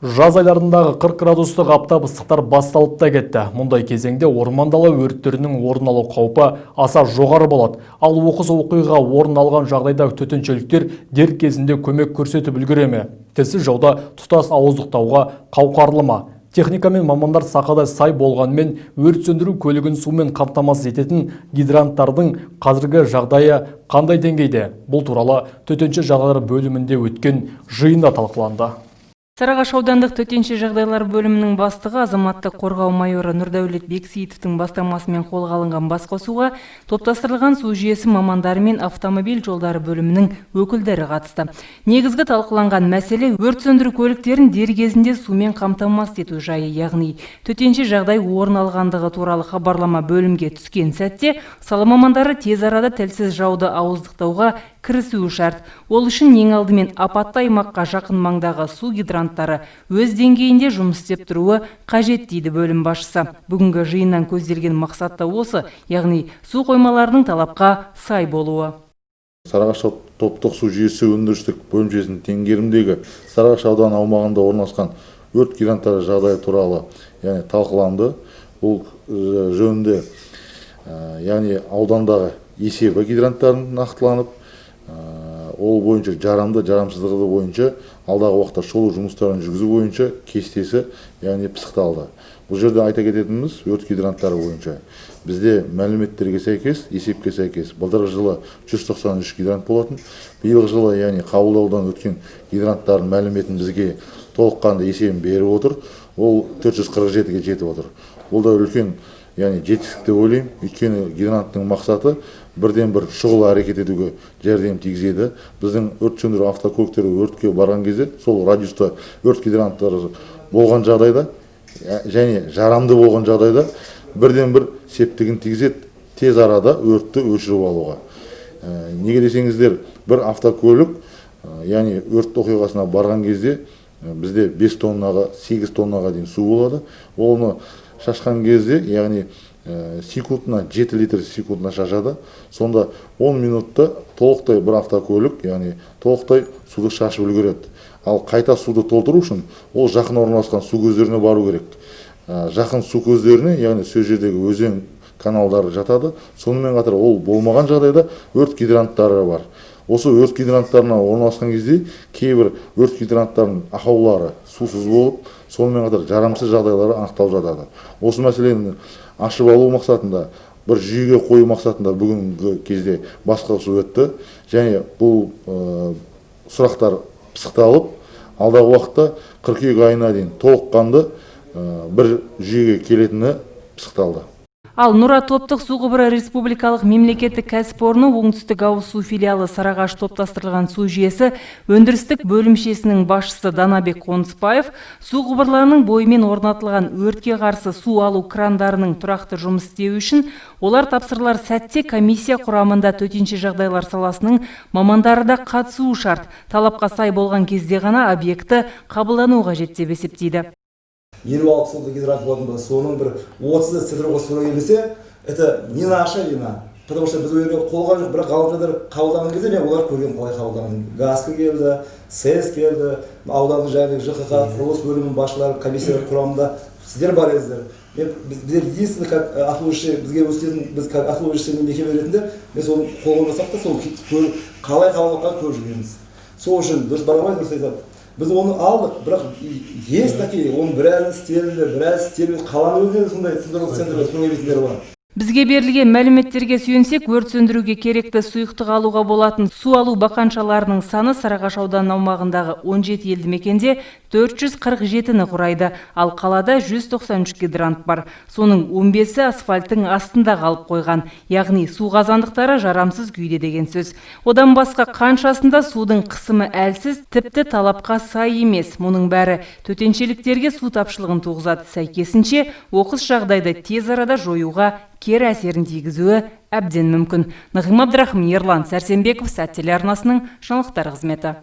Жаз айларындағы 40 градустық аптап ыстықтар басталып та кетті. Мұндай кезеңде орман дала өрттерінің орын алу қаупі аса жоғары болады. Ал оқыс оқиға орын алған жағдайда төтеншеліктер дер кезінде көмек көрсетіп үлгере ме? Тілсіз жауда тұтас ауыздықтауға қауқарлы ма? Техника мен мамандар сақадай сай болғанмен өрт сөндіру көлігін сумен қамтамасыз ететін гидранттардың қазіргі жағдайы қандай деңгейде? Бұл туралы төтенше жағдайлар бөлімінде өткен жиында талқыланды. Сарыағаш аудандық төтенше жағдайлар бөлімінің бастығы азаматтық қорғау майоры Нұрдәулет Бексейітовтің бастамасымен қолға алынған басқосуға топтастырылған су жүйесі мамандары мен автомобиль жолдары бөлімінің өкілдері қатысты. Негізгі талқыланған мәселе өрт сөндіру көліктерін дер кезінде сумен қамтамасыз ету жайы, яғни төтенше жағдай орын алғандығы туралы хабарлама бөлімге түскен сәтте сала мамандары тез арада тілсіз жауды ауыздықтауға кірісуі шарт. Ол үшін ең алдымен апатты аймаққа жақын маңдағы су гидранттары өз деңгейінде жұмыс істеп тұруы қажет дейді бөлім басшысы. Бүгінгі жиыннан көзделген мақсат та осы, яғни су қоймаларының талапқа сай болуы. Сарыағаш топтық су жүйесі өндірістік бөлімшесінің теңгерімдегі Сарыағаш ауданы аумағында орналасқан өрт гидранттары жағдайы туралы талқыланды. Бұл жөнінде яғни аудандағы есебі гидранттарын нақтыланып, ол бойынша жарамды, жарамсыздығы бойынша алдағы уақытта шолу жұмыстарын жүргізу бойынша кестесі пысықталды. Бұл жерде айта кететініміз өрт гидранттары бойынша бізде мәліметтерге сәйкес, есепке сәйкес былтырғы жылы 193 гидрант болатын. Биылғы жылы қабылдаудан өткен гидранттардың мәліметін бізге толыққанды есебін беріп отыр. Ол 447-ге жетіп отыр. Бұл да үлкен жетістік деп ойлаймын. Өйткені гидранттың мақсаты бірден бір шұғыл әрекет етуге жәрдем тигізеді. Біздің өрт сөндіру автокөліктері өртке барған кезде сол радиуста өрт гидранттары болған жағдайда және жарамды болған жағдайда бірден бір септігін тигізеді тез арада өртті өшіріп алуға. Неге десеңіздер, бір автокөлік өрт оқиғасына барған кезде бізде 5 тоннаға 8 тоннаға дейін су болады. Оны шашқан кезде, секундына 7 литр секундына шашады. Сонда 10 минутта толықтай бір автокөлік, толықтай суды шашып үлгереді. Ал қайта суды толтыру үшін ол жақын орналасқан су көздеріне бару керек. Жақын су көздеріне, сол жердегі өзен каналдары жатады. Сонымен қатар ол болмаған жағдайда өрт гидранттары бар. Осы өрт гидранттарына орналасқан кезде кейбір өрт гидранттарының ақаулары сусыз болып, сонымен қатар жарамсыз жағдайлары анықталып жатады. Осы мәселені ашып алу мақсатында, бір жүйеге қою мақсатында бүгінгі кезде басқосу өтті. Және бұл сұрақтар пысықталып, алдағы уақытта қыркүйек айына дейін толыққанды бір жүйеге келетіні пысықталды. Ал Нұра топтық су құбыры республикалық мемлекеттік кәсіпорны оңтүстік ауыз су филиалы Сарыағаш топтастырылған су жүйесі өндірістік бөлімшесінің басшысы Данабек Қоныспаев су құбырларының бойымен орнатылған өртке қарсы су алу крандарының тұрақты жұмыс істеуі үшін олар тапсырылар сәтте комиссия құрамында төтенше жағдайлар саласының мамандары да қатысуы шарт. Талапқа сай болған кезде ғана объекті қабылдану қажет деп есептейді. 56 суда гидрант болатын болса, соның бір 30-ы цифрға сура келсе, это не наша вина. Потому что біз өйрге қолға жоқ, бірақ ғалымжадар қабылдаған кезде мен олар көрген қалай қабылдаған. ГАСКы келді, СЭС келді, аудандық және ЖКХ, құрылыс бөлімінің басшылары, комиссиялар құрамында сіздер бар едіңіздер. Біздер единственный как отслуживающий, бізге өстетін, біз как отслуживающий мекеме ретінде, біз оны қолғанасақ та сол қалай қабылдаққа көріп жүргенбіз. Сол үшін дұрыс барамай дұрыс айтады. Біз оны алдық, бірақ есть такие, оның біраз істелді, қаланың өзінде сондай цифрлық центрлер сұрайтындары бар. Бізге берілген мәліметтерге сүйенсек, өрт сөндіруге керекті сұйықтық алуға болатын су алу бақаншаларының саны Сарыағаш ауданының аумағындағы 17 елді мекенде 447-ні құрайды, ал қалада 193 гидрант бар. Соның 15-і асфальттың астында қалып қойған, яғни су қазандықтары жарамсыз күйде деген сөз. Одан басқа қаншасында судың қысымы әлсіз, тіпті талапқа сай емес. Мұның бәрі төтеншеліктерге су тапшылығын туғызады. Сәйкесінше, оқыс жағдайды тез арада жоюға кері әсерін тигізуі әбден мүмкін. Нағим Абдрахым, Ерлан Сәрсенбеков, Сәт телеарнасының жаңалықтар қызметі.